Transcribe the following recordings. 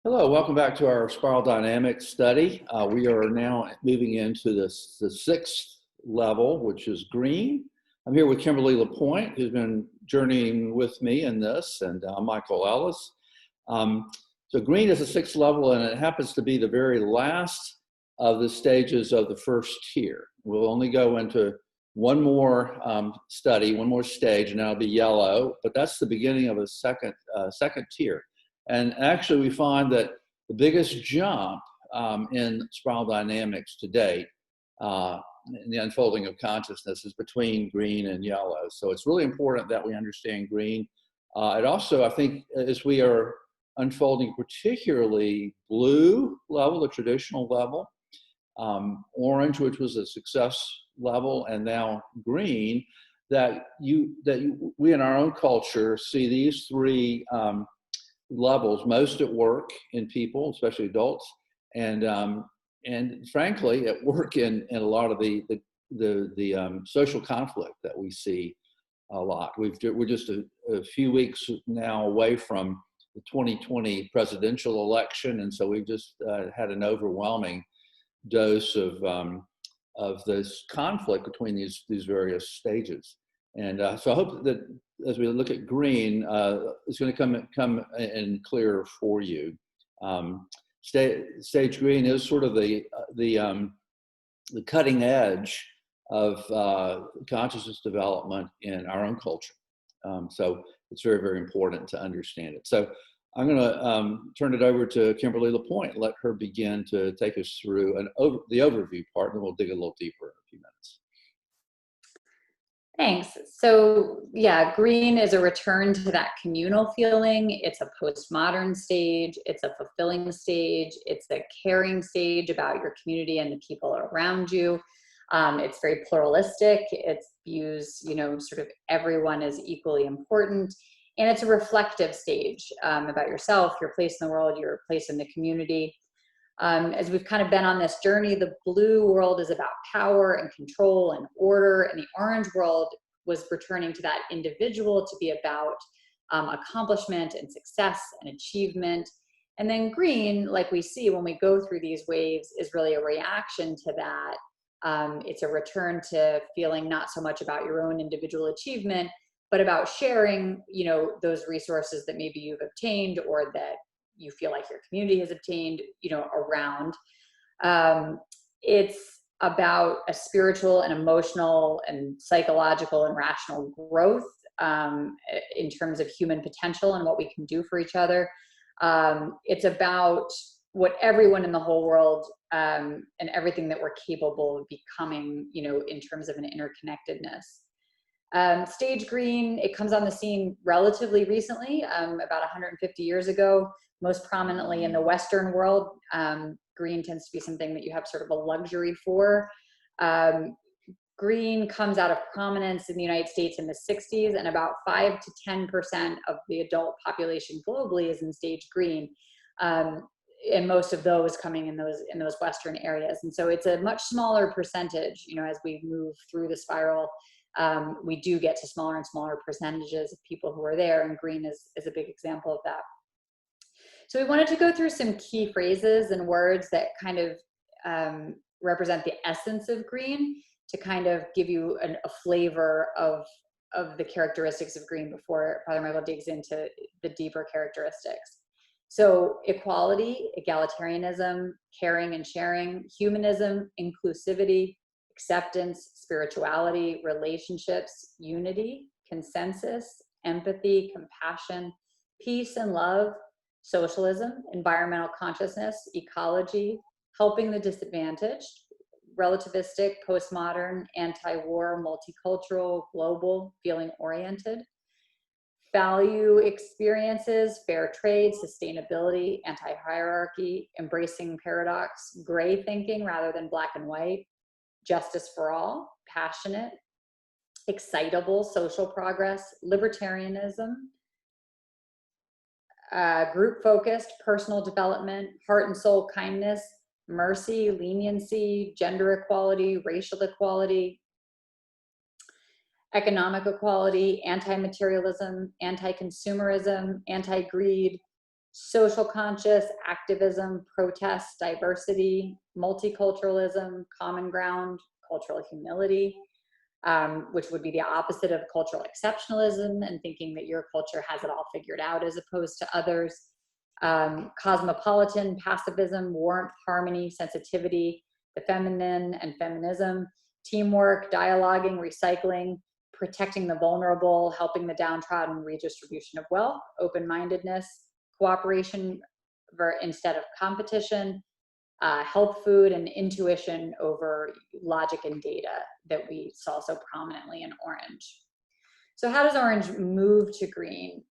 Hello, welcome back to our spiral dynamics study. We are now moving into the sixth level, which is green. I'm here with Kimberly LaPointe, who's been journeying with me in this, and Michael Ellis. So green is the sixth level, and it happens to be the very last of the stages of the first tier. We'll only go into one more study, one more stage, and that'll be yellow, but that's the beginning of a second tier. And actually, we find that the biggest jump in spiral dynamics to date, in the unfolding of consciousness, is between green and yellow. So it's really important that we understand green. It also, I think, as we are unfolding particularly blue level, the traditional level, orange, which was a success level, and now green, we in our own culture see these three levels most at work in people, especially adults, and frankly at work in a lot of the social conflict that we see a lot. We're just a few weeks now away from the 2020 presidential election, and so we've just had an overwhelming dose of this conflict between these various stages. And so I hope that as we look at green, it's going to come in clearer for you. Stage green is sort of the cutting edge of consciousness development in our own culture. So it's very, very important to understand it. So I'm going to turn it over to Kimberly LaPointe, let her begin to take us through the overview part, and then we'll dig a little deeper in a few minutes. Thanks. So yeah, green is a return to that communal feeling. It's a postmodern stage. It's a fulfilling stage. It's a caring stage about your community and the people around you. It's very pluralistic. It views, sort of everyone as equally important. And it's a reflective stage about yourself, your place in the world, your place in the community. As we've kind of been on this journey, the blue world is about power and control and order, and the orange world was returning to that individual to be about accomplishment and success and achievement. And then green, like we see when we go through these waves, is really a reaction to that. It's a return to feeling not so much about your own individual achievement, but about sharing, those resources that maybe you've obtained or that you feel like your community has obtained, around. It's about a spiritual and emotional and psychological and rational growth in terms of human potential and what we can do for each other. It's about what everyone in the whole world and everything that we're capable of becoming, in terms of an interconnectedness. Stage green, it comes on the scene relatively recently, about 150 years ago. Most prominently in the Western world, green tends to be something that you have sort of a luxury for. Green comes out of prominence in the United States in the 60s, and about 5 to 10% of the adult population globally is in stage green, and most of those coming in those Western areas. And so it's a much smaller percentage. As we move through the spiral, we do get to smaller and smaller percentages of people who are there, and green is a big example of that. So we wanted to go through some key phrases and words that kind of represent the essence of green to kind of give you a flavor of the characteristics of green before Father Michael digs into the deeper characteristics. So equality, egalitarianism, caring and sharing, humanism, inclusivity, acceptance, spirituality, relationships, unity, consensus, empathy, compassion, peace and love, socialism, environmental consciousness, ecology, helping the disadvantaged, relativistic, postmodern, anti-war, multicultural, global, feeling oriented, value experiences, fair trade, sustainability, anti-hierarchy, embracing paradox, gray thinking rather than black and white, justice for all, passionate, excitable, social progress, libertarianism, group-focused, personal development, heart and soul kindness, mercy, leniency, gender equality, racial equality, economic equality, anti-materialism, anti-consumerism, anti-greed, social conscious, activism, protest, diversity, multiculturalism, common ground, cultural humility, which would be the opposite of cultural exceptionalism and thinking that your culture has it all figured out as opposed to others. Cosmopolitan, pacifism, warmth, harmony, sensitivity, the feminine and feminism, teamwork, dialoguing, recycling, protecting the vulnerable, helping the downtrodden, redistribution of wealth, open-mindedness, cooperation instead of competition, health food, and intuition over logic and data that we saw so prominently in orange. So how does orange move to green?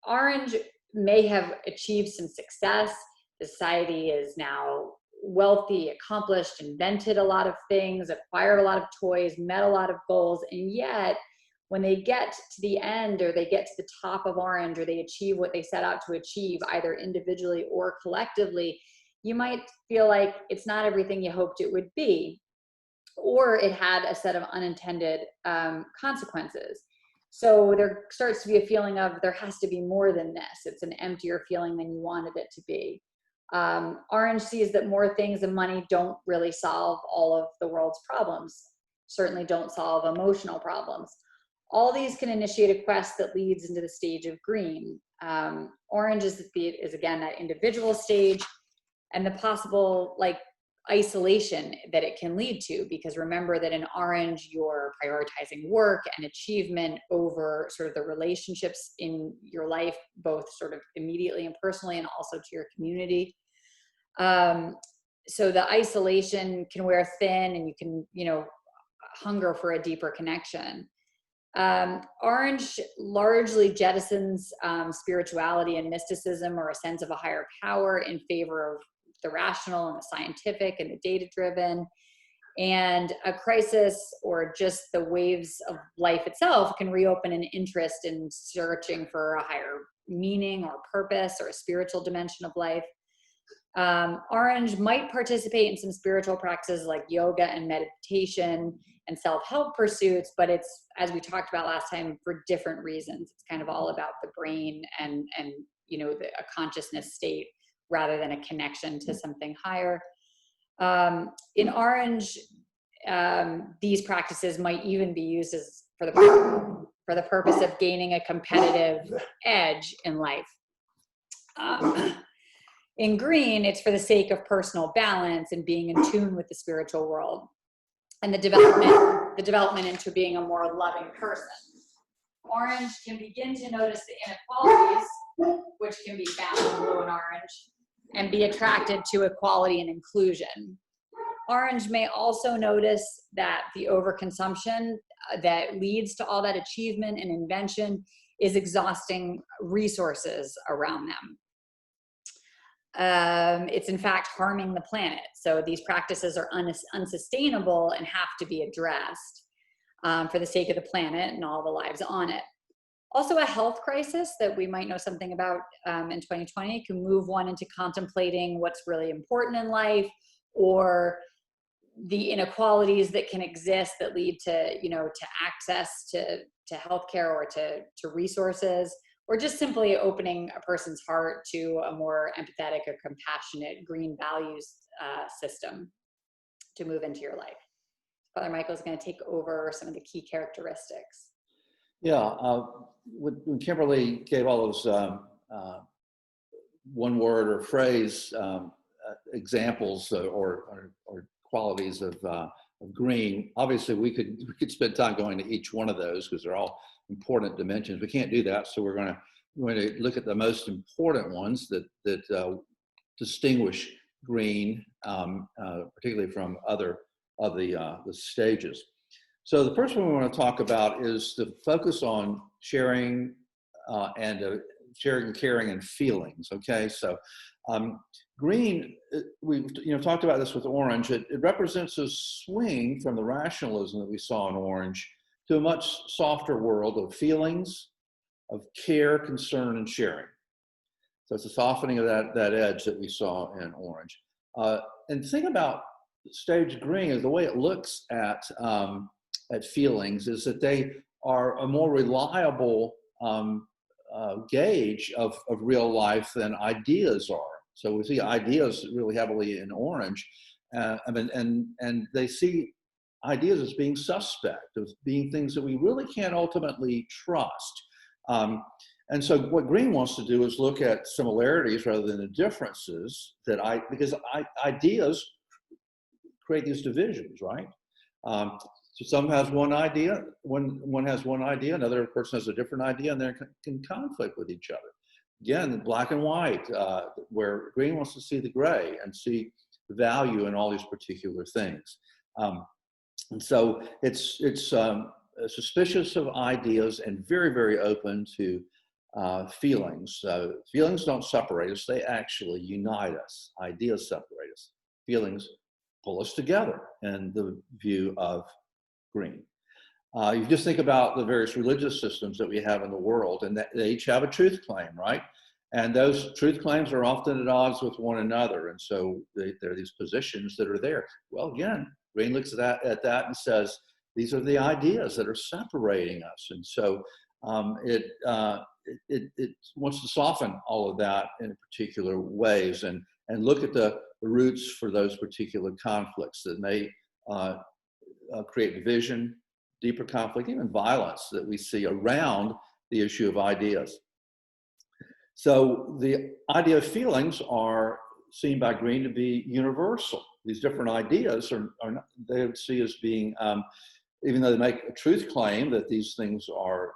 Orange may have achieved some success. The society is now wealthy, accomplished, invented a lot of things, acquired a lot of toys, met a lot of goals, and yet when they get to the end or they get to the top of orange or they achieve what they set out to achieve either individually or collectively, you might feel like it's not everything you hoped it would be, or it had a set of unintended consequences. So there starts to be a feeling of there has to be more than this. It's an emptier feeling than you wanted it to be. Orange sees that more things and money don't really solve all of the world's problems, certainly don't solve emotional problems. All these can initiate a quest that leads into the stage of green. Orange is again that individual stage and the possible isolation that it can lead to, because remember that in orange you're prioritizing work and achievement over sort of the relationships in your life, both sort of immediately and personally and also to your community. So the isolation can wear thin and you can, hunger for a deeper connection. Orange largely jettisons spirituality and mysticism or a sense of a higher power in favor of the rational and the scientific and the data-driven. And a crisis or just the waves of life itself can reopen an interest in searching for a higher meaning or purpose or a spiritual dimension of life. Orange might participate in some spiritual practices like yoga and meditation and self-help pursuits, but it's, as we talked about last time, for different reasons. It's kind of all about the brain and a consciousness state rather than a connection to something higher. In orange, these practices might even be used for the purpose of gaining a competitive edge in life. In green, it's for the sake of personal balance and being in tune with the spiritual world and the development into being a more loving person. Orange can begin to notice the inequalities, which can be found in blue and orange, and be attracted to equality and inclusion. Orange may also notice that the overconsumption that leads to all that achievement and invention is exhausting resources around them. It's in fact harming the planet. So these practices are unsustainable and have to be addressed for the sake of the planet and all the lives on it. Also, a health crisis that we might know something about in 2020 can move one into contemplating what's really important in life, or the inequalities that can exist that lead to, to access to healthcare or to resources, or just simply opening a person's heart to a more empathetic or compassionate green values system to move into your life. Father Michael is going to take over some of the key characteristics. Yeah, when Kimberly gave all those one word or phrase examples or qualities of green, obviously we could spend time going to each one of those because they're all important dimensions. We can't do that, so we're going to look at the most important ones that distinguish green, particularly from other of the stages. So the first one we want to talk about is the focus on sharing sharing, caring, and feelings. Okay, so green, we've talked about this with orange. It represents a swing from the rationalism that we saw in orange to a much softer world of feelings, of care, concern, and sharing. So it's a softening of that edge that we saw in orange. And the thing about stage green is the way it looks at feelings is that they are a more reliable gauge of real life than ideas are. So we see ideas really heavily in orange, and they see ideas as being suspect, as being things that we really can't ultimately trust. And so what green wants to do is look at similarities rather than the differences because ideas create these divisions, right? So some has one idea, one has one idea, another person has a different idea, and they can conflict with each other. Again, black and white, where green wants to see the gray and see the value in all these particular things. And so it's suspicious of ideas and very, very open to feelings. Feelings don't separate us, they actually unite us. Ideas separate us. Feelings pull us together in the view of green. You just think about the various religious systems that we have in the world, and they each have a truth claim, right? And those truth claims are often at odds with one another. And so there are these positions that are there. Well, again, green looks at that and says, these are the ideas that are separating us. And so it wants to soften all of that in particular ways and look at the roots for those particular conflicts that may create division, deeper conflict, even violence that we see around the issue of ideas. So the idea of feelings are seen by green to be universal. These different ideas are not, they would see as being, even though they make a truth claim that these things are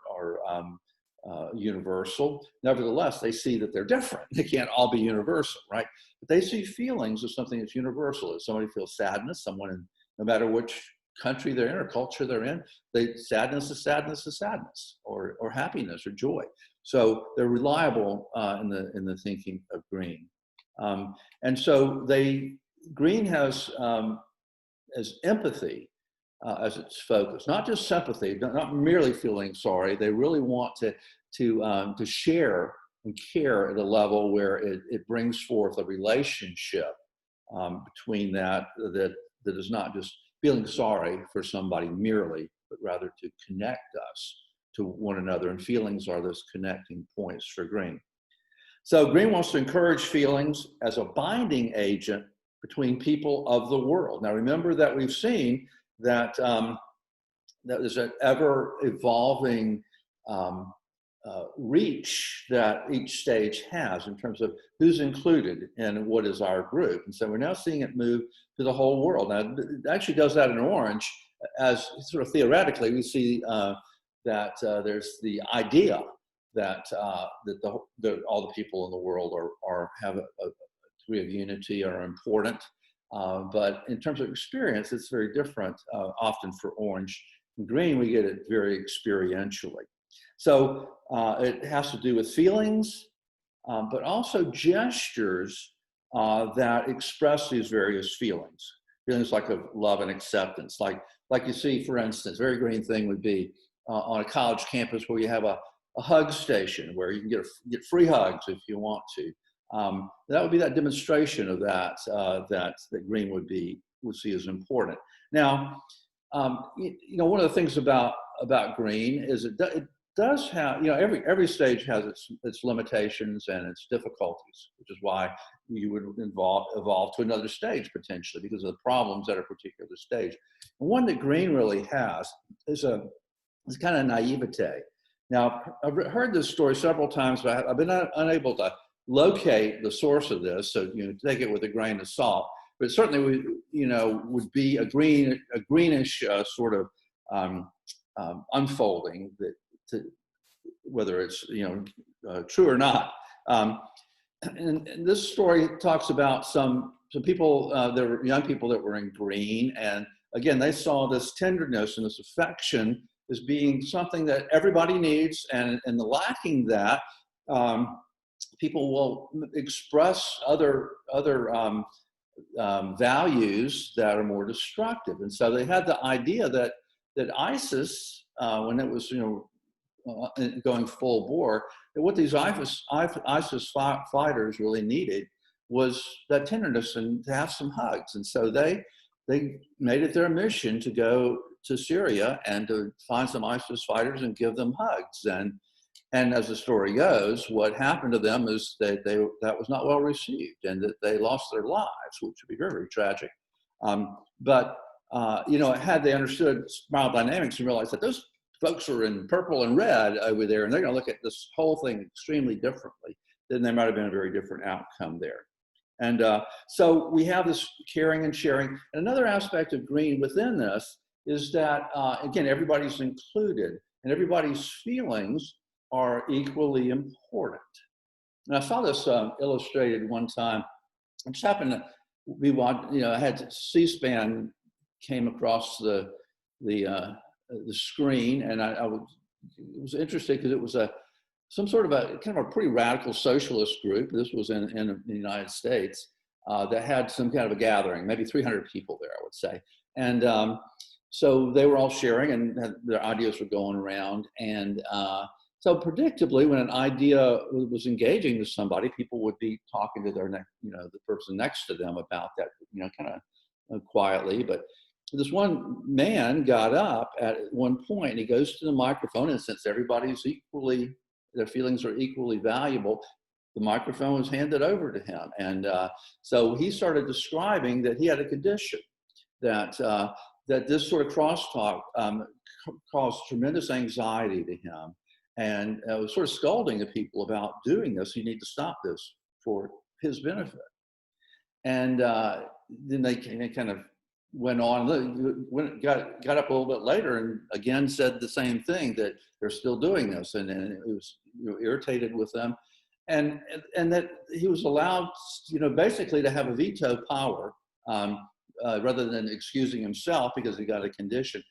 universal, nevertheless, they see that they're different. They can't all be universal, right? But they see feelings as something that's universal. If somebody feels sadness, no matter which country they're in or culture they're in, sadness is sadness is sadness, or happiness or joy. So they're reliable in the thinking of green. And so green has empathy as its focus, not just sympathy, not merely feeling sorry. They really want to share and care at a level where it brings forth a relationship between that is not just feeling sorry for somebody merely, but rather to connect us to one another. And feelings are those connecting points for green. So green wants to encourage feelings as a binding agent between people of the world. Now remember that we've seen that there's an ever evolving reach that each stage has in terms of who's included in what is our group. And so we're now seeing it move to the whole world. Now it actually does that in orange, as sort of theoretically we see that there's the idea that all the people in the world have a degree of unity, are important. But in terms of experience, it's very different often for orange. In green, we get it very experientially. So it has to do with feelings, but also gestures that express these various feelings. Feelings like of love and acceptance. Like you see, for instance, very green thing would be on a college campus where you have a hug station where you can get free hugs if you want to. That would be that demonstration of that green would see as important. Now, one of the things about green is it does have, every stage has its limitations and its difficulties, which is why you would evolve to another stage potentially because of the problems at a particular stage. And one that green really has is kind of naivete. Now, I've heard this story several times, but I've been unable to locate the source of this, so take it with a grain of salt. But certainly, would be a greenish sort of unfolding whether it's true or not. And this story talks about some people, there were young people that were in green, and again they saw this tenderness and this affection as being something that everybody needs, and lacking that, people will express other values that are more destructive. And so they had the idea that ISIS, when it was going full bore, that what these ISIS fighters really needed was that tenderness and to have some hugs. And so they made it their mission to go to Syria and to find some ISIS fighters and give them hugs. And as the story goes, what happened to them is that that was not well received, and that they lost their lives, which would be very, very tragic. But had they understood spiral dynamics and realized that those folks are in purple and red over there, and they're going to look at this whole thing extremely differently, then there might have been a very different outcome there. And so we have this caring and sharing. And another aspect of green within this is that, again, everybody's included, and everybody's feelings are equally important. And I saw this illustrated one time. It just happened to be, I had C-SPAN came across the screen, and it was interesting because it was some sort of a kind of a pretty radical socialist group. This was in the United States that had some kind of a gathering, maybe 300 people there, I would say. And so they were all sharing, and their ideas were going around. And so predictably, when an idea was engaging with somebody, people would be talking to their the person next to them about that, kind of quietly. But this one man got up at one point, and he goes to the microphone, and since everybody's their feelings are equally valuable, the microphone was handed over to him. And so he started describing that he had a condition that this sort of crosstalk caused tremendous anxiety to him. And was sort of scolding the people about doing this. You need to stop this for his benefit. And then they kind of went on, got up a little bit later and again said the same thing, that they're still doing this. And it was irritated with them. And that he was allowed, basically to have a veto power rather than excusing himself because he got a condition.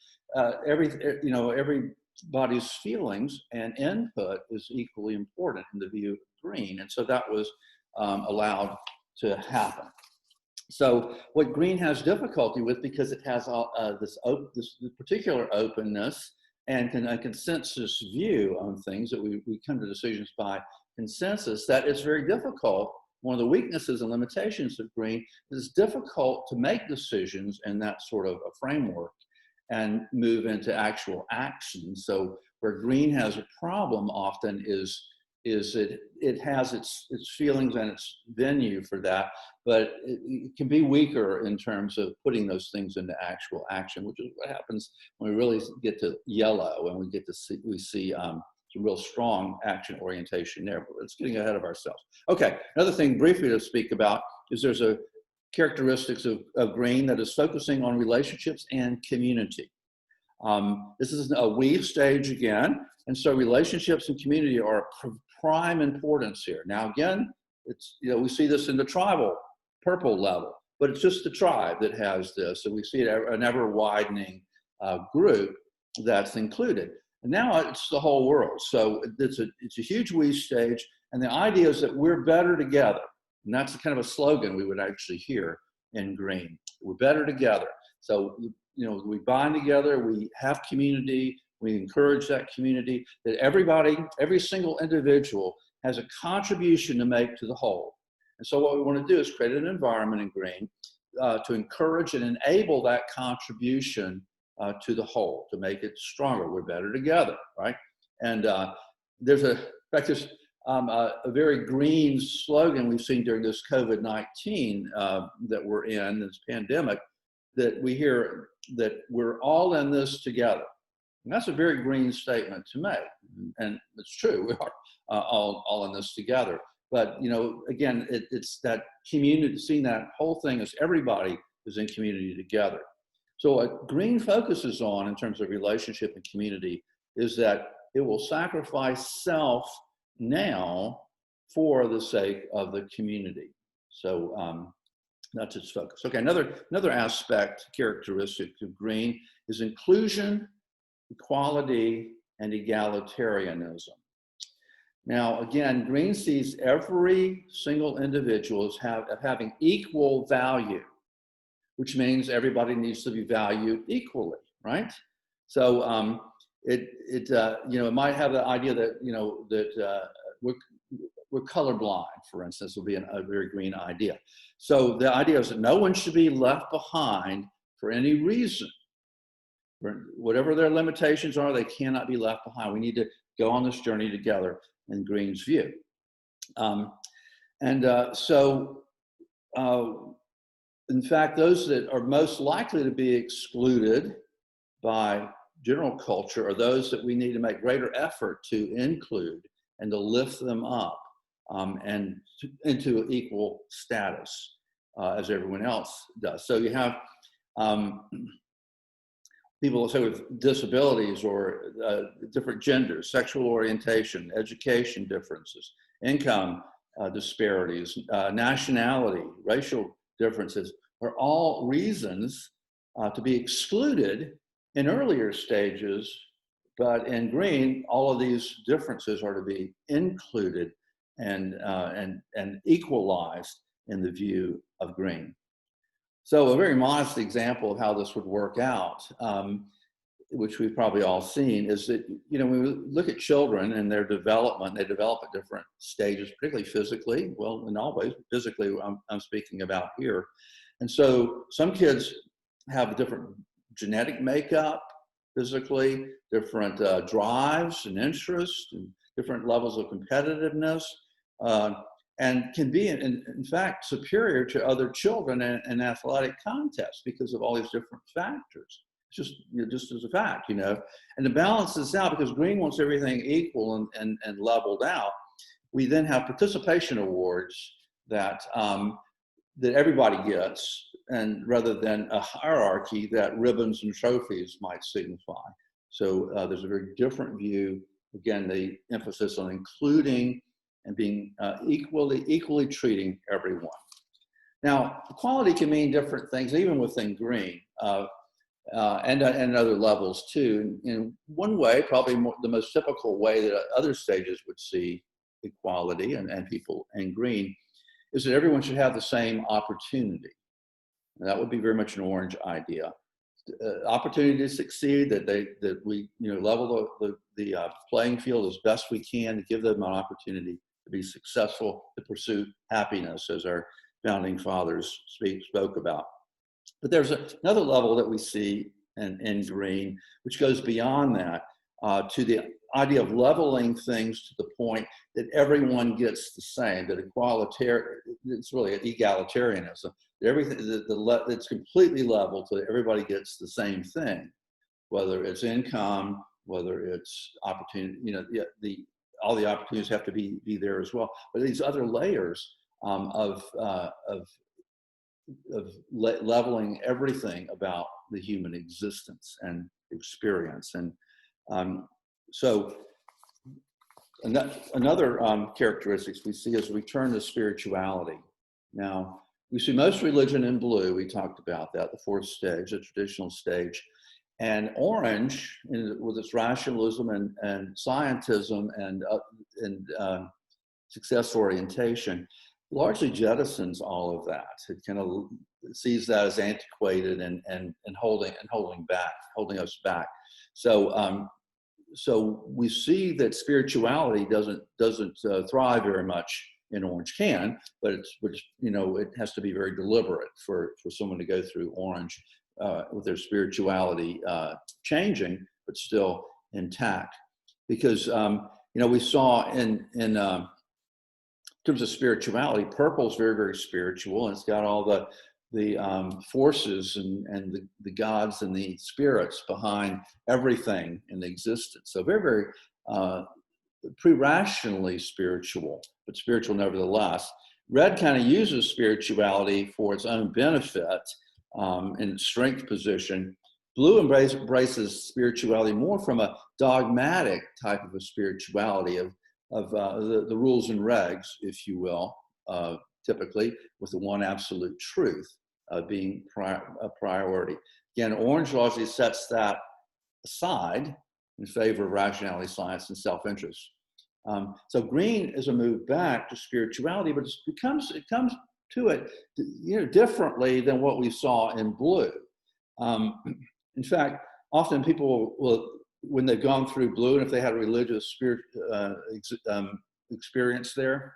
Everybody's feelings and input is equally important in the view of green. And so that was allowed to happen. So what green has difficulty with, because it has this particular openness and a consensus view on things, that we come to decisions by consensus, that it's very difficult. One of the weaknesses and limitations of green is it's difficult to make decisions in that sort of a framework and move into actual action. So where green has a problem often is it has its feelings and its venue for that, but it can be weaker in terms of putting those things into actual action, which is what happens when we really get to yellow and we see some real strong action orientation there. But it's getting ahead of ourselves. Okay, another thing briefly to speak about is there's a characteristics of green that is focusing on relationships and community. This is a we stage again, and so relationships and community are prime importance here. Now again, it's we see this in the tribal purple level, but it's just the tribe that has this, and we see an ever widening group that's included. And now it's the whole world. So it's a huge we stage, and the idea is that we're better together. And that's kind of a slogan we would actually hear in green. We're better together. So, we bind together, we have community, we encourage that community, that everybody, every single individual has a contribution to make to the whole. And so what we want to do is create an environment in green to encourage and enable that contribution to the whole, to make it stronger. We're better together, right? And there's a very green slogan we've seen during this COVID-19 that we're in, this pandemic, that we hear that we're all in this together. And that's a very green statement to make. And it's true, we are all in this together. But, again, it's that community, seeing that whole thing as everybody is in community together. So what green focuses on in terms of relationship and community is that it will sacrifice self now for the sake of the community. So that's its focus. Okay, another aspect, characteristic of green is inclusion, equality, and egalitarianism. Now, again, green sees every single individual as having equal value, which means everybody needs to be valued equally, right? So it might have the idea that we're colorblind, for instance, will be a very green idea. So the idea is that no one should be left behind for any reason. Whatever their limitations are, they cannot be left behind. We need to go on this journey together in green's view. In fact, those that are most likely to be excluded by general culture are those that we need to make greater effort to include and to lift them up into equal status as everyone else does. So you have people, say, with disabilities or different genders, sexual orientation, education differences, income disparities, nationality, racial differences are all reasons to be excluded in earlier stages. But in green, all of these differences are to be included and equalized in the view of green. So a very modest example of how this would work out, which we've probably all seen, is that, when we look at children and their development, they develop at different stages, particularly physically. Well, in all ways, physically, I'm speaking about here. And so some kids have a different genetic makeup physically, different drives and interests, and different levels of competitiveness, and can be, in fact, superior to other children in athletic contests because of all these different factors. Just as a fact, and to balance this out, because green wants everything equal and leveled out, we then have participation awards that everybody gets, and rather than a hierarchy that ribbons and trophies might signify. So there's a very different view. Again, the emphasis on including and being equally treating everyone. Now, equality can mean different things, even within green. And other levels too. In one way, probably the most typical way that other stages would see equality and people in green is that everyone should have the same opportunity. And that would be very much an orange idea. Opportunity to succeed, that we level the playing field as best we can to give them an opportunity to be successful, to pursue happiness, as our founding fathers spoke about. But there's another level that we see in green, which goes beyond that to the idea of leveling things to the point that everyone gets the same, that it's really an egalitarianism. Everything, it's completely level so that everybody gets the same thing, whether it's income, whether it's opportunity, all the opportunities have to be there as well. But these other layers of leveling everything about the human existence and experience. And so another characteristics we see is a return to spirituality. Now, we see most religion in blue. We talked about that, the fourth stage, the traditional stage. And orange, with its rationalism and scientism and success orientation, largely jettisons all of that. It kind of sees that as antiquated and holding us back. So we see that spirituality doesn't thrive very much in orange can, but it has to be very deliberate for someone to go through orange with their spirituality changing, but still intact. Because we saw in terms of spirituality, purple is very, very spiritual, and it's got all the forces and the gods and the spirits behind everything in existence. So very, very pre-rationally spiritual, but spiritual nevertheless. Red kind of uses spirituality for its own benefit in strength position. Blue embraces spirituality more from a dogmatic type of a spirituality of the rules and regs, if you will, typically with the one absolute truth being a priority. Again, orange largely sets that aside in favor of rationality, science, and self-interest. So green is a move back to spirituality, but it comes to it differently than what we saw in blue. In fact, often people will, when they've gone through blue, and if they had a religious experience there,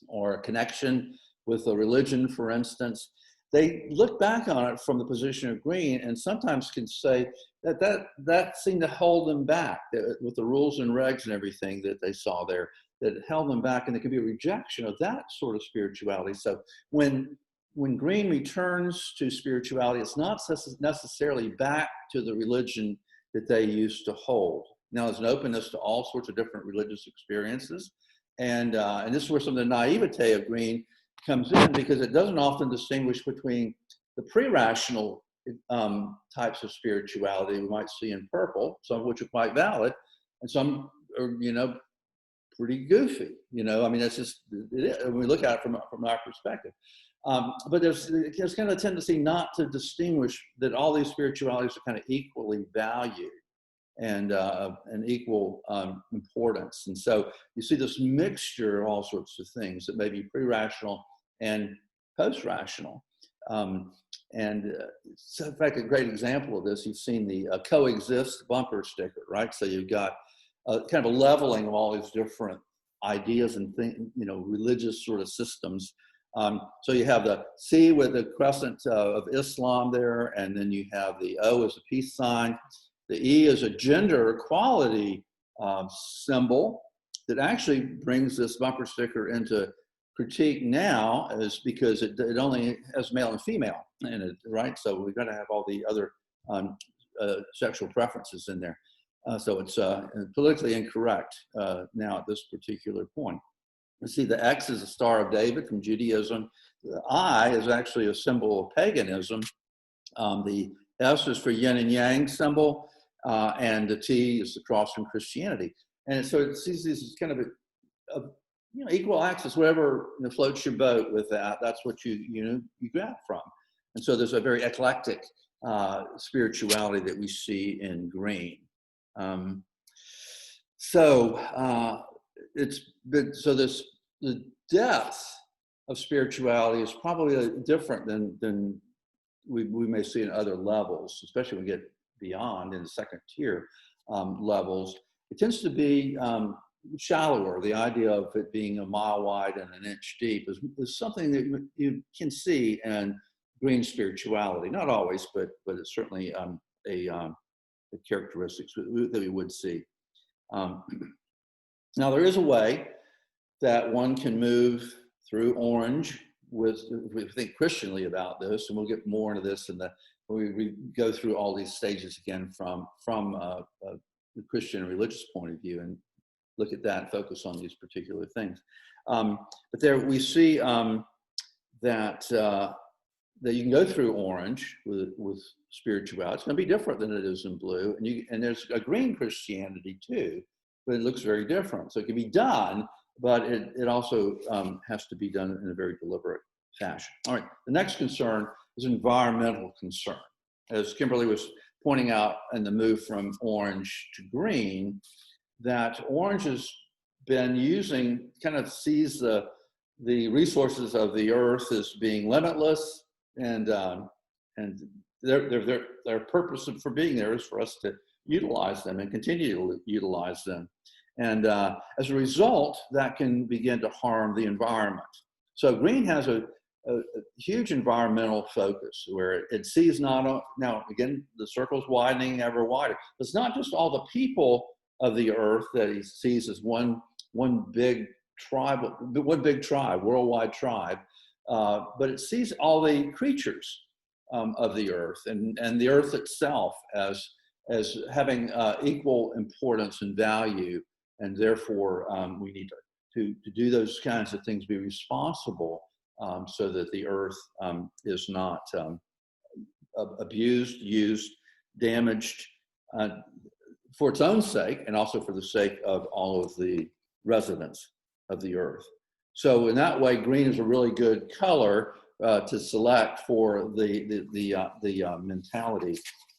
or a connection with a religion, for instance, they look back on it from the position of green and sometimes can say that seemed to hold them back with the rules and regs and everything that they saw there, that held them back, and there could be a rejection of that sort of spirituality. So when green returns to spirituality, it's not necessarily back to the religion that they used to hold. Now, there's an openness to all sorts of different religious experiences, and this is where some of the naivete of green comes in, because it doesn't often distinguish between the pre-rational types of spirituality we might see in purple, some of which are quite valid, and some are, pretty goofy. I mean, that's just when we look at it from our perspective. But there's kind of a tendency not to distinguish that all these spiritualities are kind of equally valued and equal importance. And so you see this mixture of all sorts of things that may be pre-rational and post-rational. So in fact, a great example of this, you've seen the coexist bumper sticker, right? So you've got kind of a leveling of all these different ideas and religious sort of systems. So you have the C with the crescent of Islam there, and then you have the O as a peace sign. The E is a gender equality symbol that actually brings this bumper sticker into critique now, is because it only has male and female in it, right? So we've got to have all the other sexual preferences in there. So it's politically incorrect now at this particular point. You see the X is a Star of David from Judaism. The I is actually a symbol of paganism. The S is for yin and yang symbol, and the T is the cross from Christianity. And so it sees this as kind of a equal access, whatever floats your boat with that. That's what you grab from. And so there's a very eclectic spirituality that we see in green. The depth of spirituality is probably different than we may see in other levels, especially when we get beyond in the second tier levels. It tends to be shallower. The idea of it being a mile wide and an inch deep is something that you can see in green spirituality. Not always, but it's certainly a characteristics that we would see. Now, there is a way that one can move through orange if we think Christianly about this, and we'll get more into this when we go through all these stages again from the Christian and religious point of view, and look at that and focus on these particular things. But there we see that you can go through orange with spirituality. It's going to be different than it is in blue, and there's a green Christianity too, but it looks very different. So it can be done, but it also has to be done in a very deliberate fashion. All right, the next concern is environmental concern. As Kimberly was pointing out in the move from orange to green, that orange has been kind of sees the resources of the earth as being limitless, and their purpose for being there is for us to utilize them and continue to utilize them. And as a result, that can begin to harm the environment. So green has a huge environmental focus where it sees now again, the circle's widening ever wider. It's not just all the people of the earth that he sees as one big tribe, worldwide tribe, but it sees all the creatures of the earth and the earth itself as having equal importance and value, and therefore we need to do those kinds of things, be responsible so that the earth is not abused, used, damaged for its own sake, and also for the sake of all of the residents of the earth. So in that way, green is a really good color to select for the mentality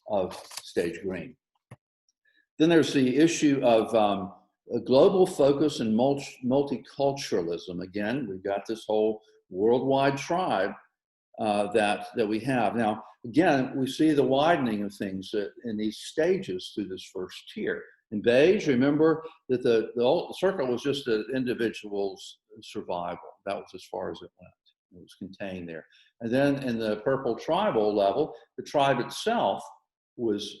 of stage green. Then there's the issue of a global focus and multiculturalism. Again, we've got this whole worldwide tribe that we have. Now, again, we see the widening of things in these stages through this first tier. In beige, remember that the circle was just an individual's survival. That was as far as it went. was contained there. And then in the purple tribal level, the tribe itself was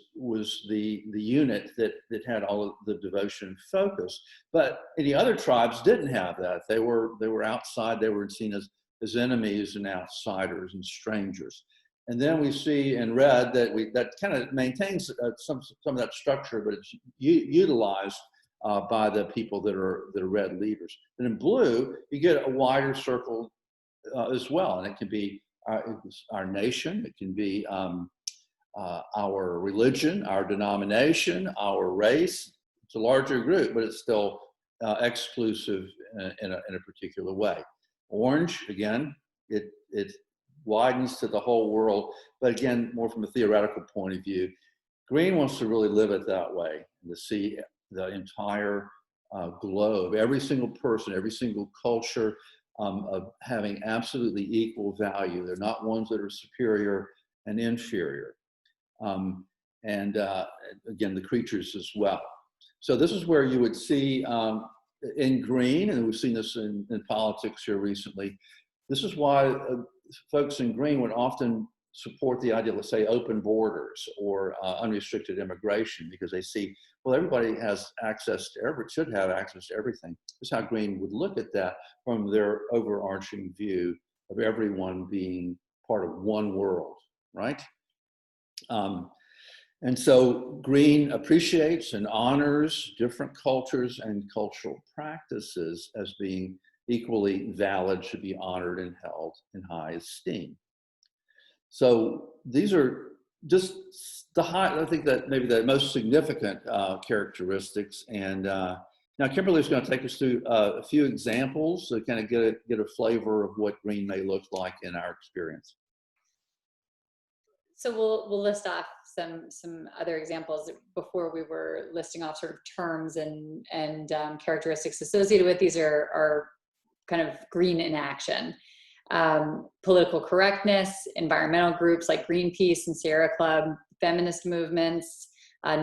the unit that had all of the devotion and focus. But any other tribes didn't have that. They were outside. They were seen as enemies and outsiders and strangers. And then we see in red that kind of maintains some of that structure, but it's utilized by the people that are red leaders. And in blue, you get a wider circle as well, and it can be our nation, it can be our religion, our denomination, our race. It's a larger group, but it's still exclusive in a particular way. Orange, again, it widens to the whole world, but again, more from a theoretical point of view. Green wants to really live it that way, to see the entire globe, every single person, every single culture of having absolutely equal value. They're not ones that are superior and inferior. Again, the creatures as well. So this is where you would see in green, and we've seen this in politics here recently, this is why folks in green would often support the idea, let's say, open borders or unrestricted immigration, because they see, well, everybody has access to should have access to everything. This is how green would look at that from their overarching view of everyone being part of one world, right? And so green appreciates and honors different cultures and cultural practices as being equally valid, should be honored and held in high esteem. So these are just I think that maybe the most significant characteristics. And now Kimberly's going to take us through a few examples to kind of get a flavor of what green may look like in our experience. So we'll list off some other examples. Before we were listing off sort of terms and characteristics associated with these are kind of green in action. Political correctness, environmental groups like Greenpeace and Sierra Club, feminist movements,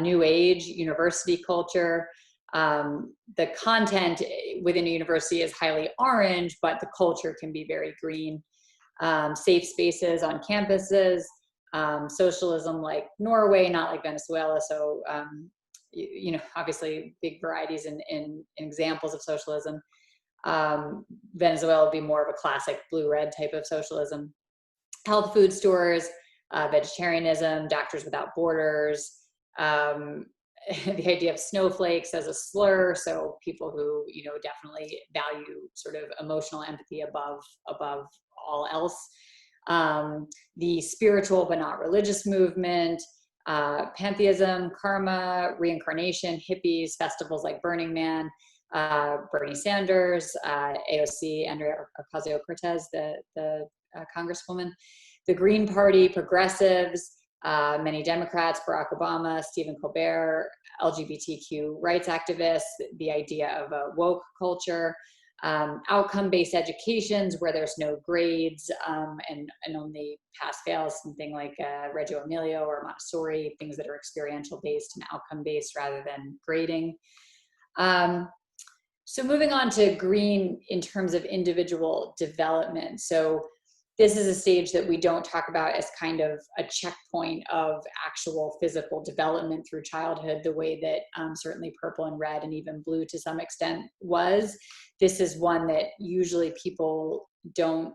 New Age, university culture. The content within a university is highly orange, but the culture can be very green. Safe spaces on campuses, socialism like Norway, not like Venezuela. So, obviously big varieties in examples of socialism. Venezuela would be more of a classic blue-red type of socialism. Health food stores, vegetarianism, Doctors Without Borders, the idea of snowflakes as a slur. So people who, definitely value sort of emotional empathy above all else. The spiritual but not religious movement, pantheism, karma, reincarnation, hippies, festivals like Burning Man, Bernie Sanders, AOC, Andrea Ocasio-Cortez, the Congresswoman, the Green Party, progressives, many Democrats, Barack Obama, Stephen Colbert, LGBTQ rights activists, the idea of a woke culture, outcome-based educations where there's no grades and only pass-fails, something like Reggio Emilia or Montessori, things that are experiential-based and outcome-based rather than grading. So moving on to green in terms of individual development. So this is a stage that we don't talk about as kind of a checkpoint of actual physical development through childhood, the way that certainly purple and red and even blue to some extent was. This is one that usually people don't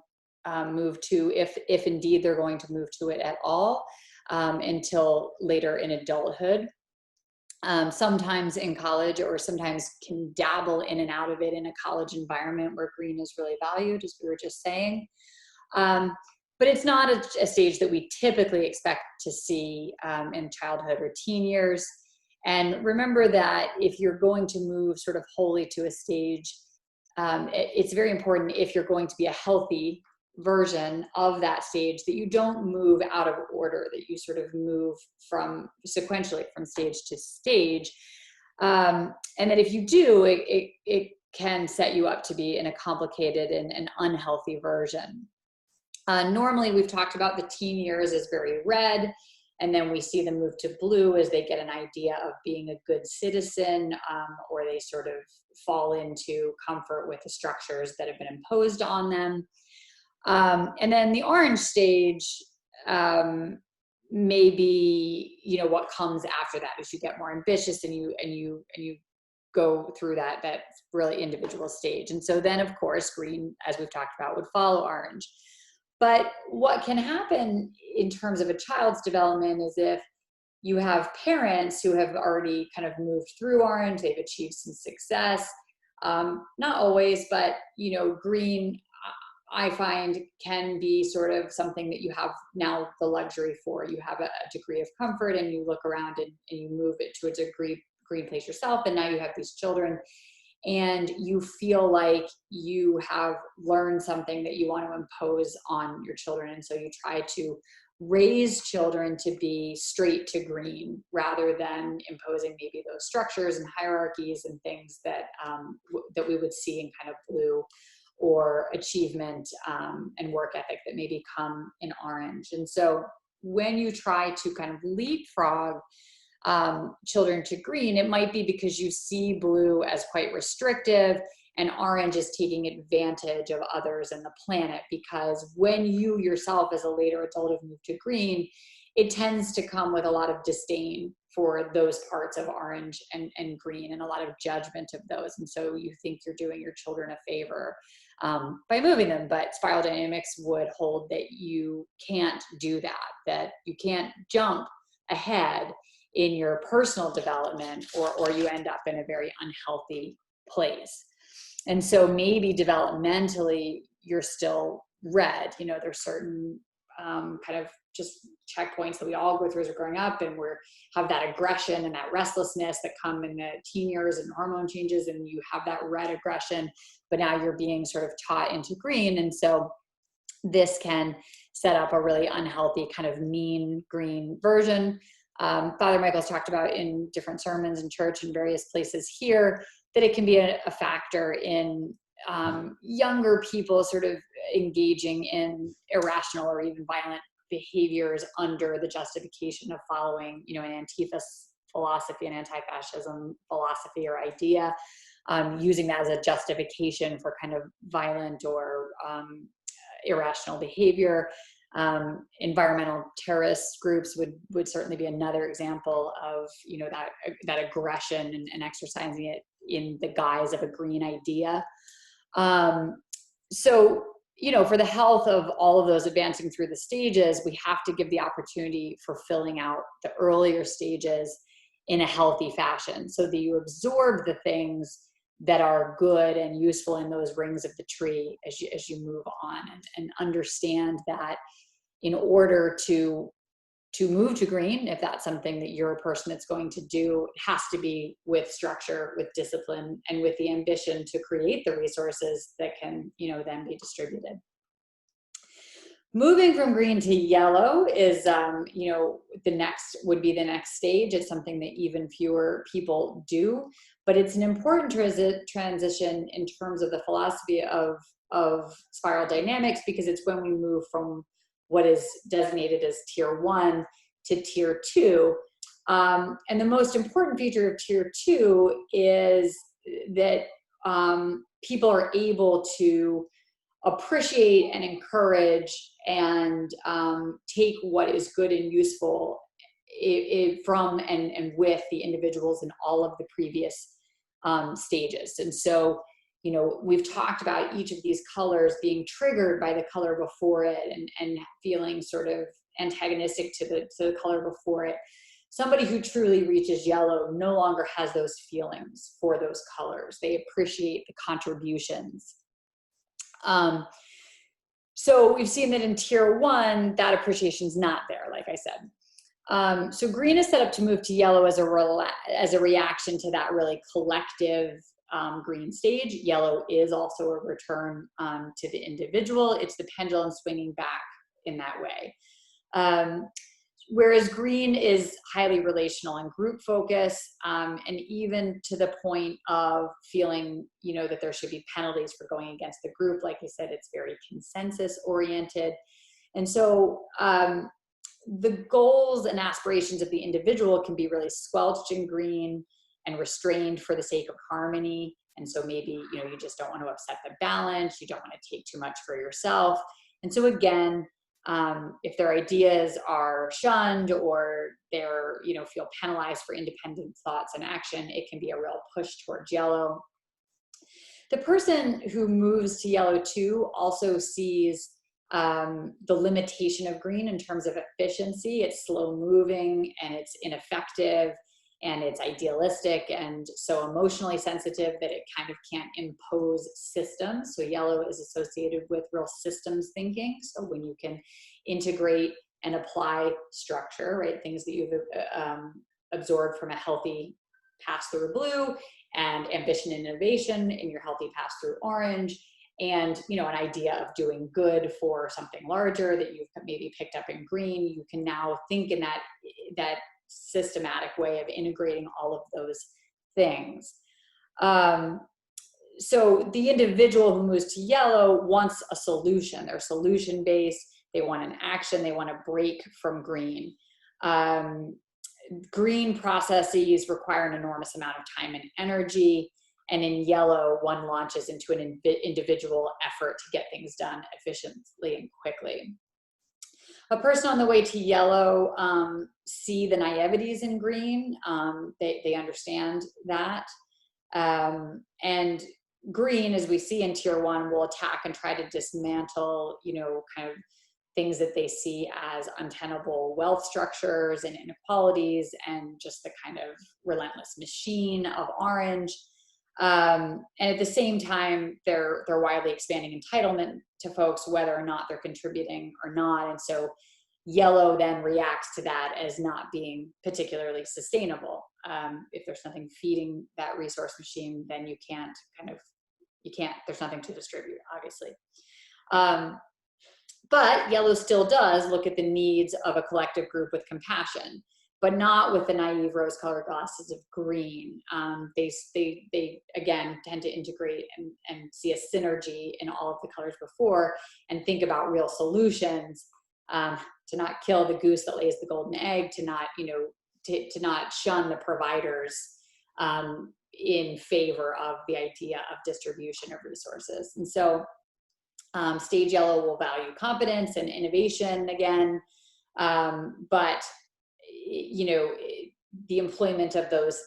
move to, if indeed they're going to move to it at all, until later in adulthood. Sometimes in college, or sometimes can dabble in and out of it in a college environment where green is really valued, as we were just saying. But it's not a stage that we typically expect to see in childhood or teen years. And remember that if you're going to move sort of wholly to a stage, it's very important, if you're going to be a healthy version of that stage, that you don't move out of order, that you sort of move sequentially from stage to stage. And that if you do, it can set you up to be in a complicated and an unhealthy version. Normally, we've talked about the teen years as very red, and then we see them move to blue as they get an idea of being a good citizen, or they sort of fall into comfort with the structures that have been imposed on them. And then the orange stage, maybe, you know, what comes after that as you get more ambitious and you go through that really individual stage. And so then of course green, as we've talked about, would follow orange. But what can happen in terms of a child's development is if you have parents who have already kind of moved through orange, they've achieved some success. Not always, but you know, green I find can be sort of something that you have now the luxury for. You have a degree of comfort and you look around and you move it to a degree green place yourself. And now you have these children and you feel like you have learned something that you want to impose on your children. And so you try to raise children to be straight to green rather than imposing maybe those structures and hierarchies and things that, that we would see in kind of blue, or achievement and work ethic that maybe come in orange. And so when you try to kind of leapfrog children to green, it might be because you see blue as quite restrictive and orange is taking advantage of others and the planet, because when you yourself as a later adult have moved to green, it tends to come with a lot of disdain for those parts of orange and green and a lot of judgment of those. And so you think you're doing your children a favor by moving them, but spiral dynamics would hold that you can't do that, that you can't jump ahead in your personal development or you end up in a very unhealthy place. And so maybe developmentally you're still red, you know, there's certain kind of just checkpoints that we all go through as we're growing up, and we have that aggression and that restlessness that come in the teen years and hormone changes, and you have that red aggression, but now you're being sort of taught into green. And so this can set up a really unhealthy kind of mean green version. Father Michael's talked about in different sermons in church and various places here that it can be a factor in younger people sort of engaging in irrational or even violent behaviors under the justification of following, you know, an Antifa philosophy, an anti-fascism philosophy or idea, using that as a justification for kind of violent or irrational behavior. Environmental terrorist groups would certainly be another example of, you know, that aggression and exercising it in the guise of a green idea. So, you know, for the health of all of those advancing through the stages, we have to give the opportunity for filling out the earlier stages in a healthy fashion so that you absorb the things that are good and useful in those rings of the tree as you move on, and understand that in order to move to green, if that's something that you're a person that's going to do, it has to be with structure, with discipline, and with the ambition to create the resources that can, you know, then be distributed. Moving from green to yellow is, you know, would be the next stage. It's something that even fewer people do, but it's an important transition in terms of the philosophy of spiral dynamics, because it's when we move from what is designated as tier 1 to tier 2. And the most important feature of tier 2 is that people are able to appreciate and encourage and take what is good and useful from and with the individuals in all of the previous stages. And so, you know, we've talked about each of these colors being triggered by the color before it and feeling sort of antagonistic to the color before it. Somebody who truly reaches yellow no longer has those feelings for those colors. They appreciate the contributions. So we've seen that in tier 1, that appreciation is not there, like I said. So green is set up to move to yellow as a reaction to that really collective green stage. Yellow is also a return to the individual. It's the pendulum swinging back in that way. Whereas green is highly relational and group focus, and even to the point of feeling, you know, that there should be penalties for going against the group. Like I said, it's very consensus oriented. And so the goals and aspirations of the individual can be really squelched in green and restrained for the sake of harmony. And so maybe, you know, you just don't want to upset the balance. You don't want to take too much for yourself. And so again, if their ideas are shunned or they're, feel penalized for independent thoughts and action, it can be a real push towards yellow. The person who moves to yellow 2 also sees the limitation of green in terms of efficiency. It's slow moving and it's ineffective and it's idealistic and so emotionally sensitive that it kind of can't impose systems. So yellow is associated with real systems thinking. So when you can integrate and apply structure, right, things that you've absorbed from a healthy pass through blue, and ambition and innovation in your healthy pass through orange, and an idea of doing good for something larger that you've maybe picked up in green, you can now think in that systematic way of integrating all of those things. So the individual who moves to yellow wants a solution. They're solution based. They want an action. They want to break from green. Green processes require an enormous amount of time and energy. And in yellow, one launches into an individual effort to get things done efficiently and quickly. A person on the way to yellow see the naiveties in green. They understand that. And green, as we see in tier 1, will attack and try to dismantle, kind of things that they see as untenable wealth structures and inequalities and just the kind of relentless machine of orange. And at the same time, they're widely expanding entitlement to folks, whether or not they're contributing or not. And so yellow then reacts to that as not being particularly sustainable. If there's nothing feeding that resource machine, then there's nothing to distribute, obviously. But yellow still does look at the needs of a collective group with compassion, but not with the naive rose-colored glasses of green. They again tend to integrate and see a synergy in all of the colors before and think about real solutions, to not kill the goose that lays the golden egg, to not to not shun the providers in favor of the idea of distribution of resources. And so stage yellow will value competence and innovation again, but the employment of those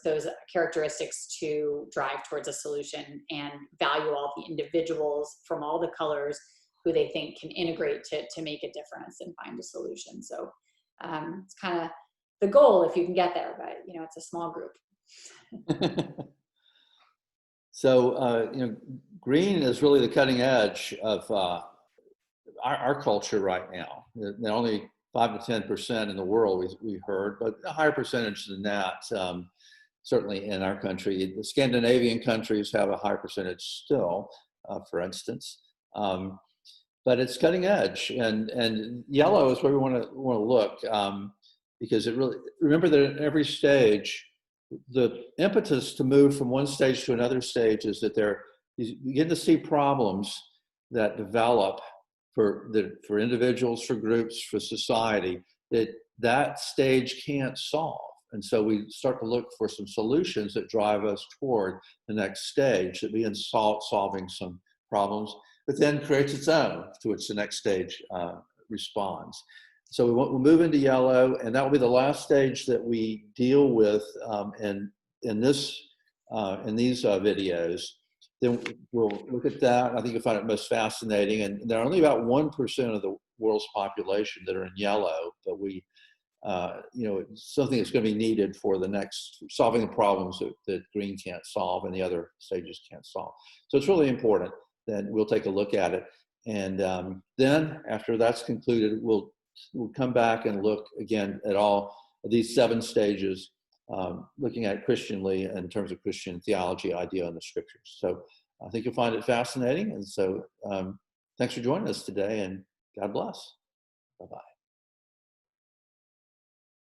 characteristics to drive towards a solution and value all the individuals from all the colors who they think can integrate to make a difference and find a solution. So it's kind of the goal if you can get there, but it's a small group. So, green is really the cutting edge of our culture right now. Not only 5 to 10% in the world, we've heard, but a higher percentage than that, certainly in our country. The Scandinavian countries have a higher percentage still, for instance. But it's cutting edge, and yellow is where we want to look, because it really, remember that at every stage, the impetus to move from one stage to another stage is that you begin to see problems that develop for individuals, for groups, for society, that stage can't solve. And so we start to look for some solutions that drive us toward the next stage, that begins solving some problems, but then creates its own, to which the next stage responds. So we'll move into yellow, and that will be the last stage that we deal with in these videos. Then we'll look at that. I think you'll find it most fascinating. And there are only about 1% of the world's population that are in yellow, but it's something that's going to be needed for the next solving the problems that green can't solve and the other stages can't solve. So it's really important that we'll take a look at it. And then after that's concluded, we'll come back and look again at all of these 7 stages, looking at Christianly in terms of Christian theology, idea, and the scriptures. So I think you'll find it fascinating. And so thanks for joining us today, and God bless. Bye-bye.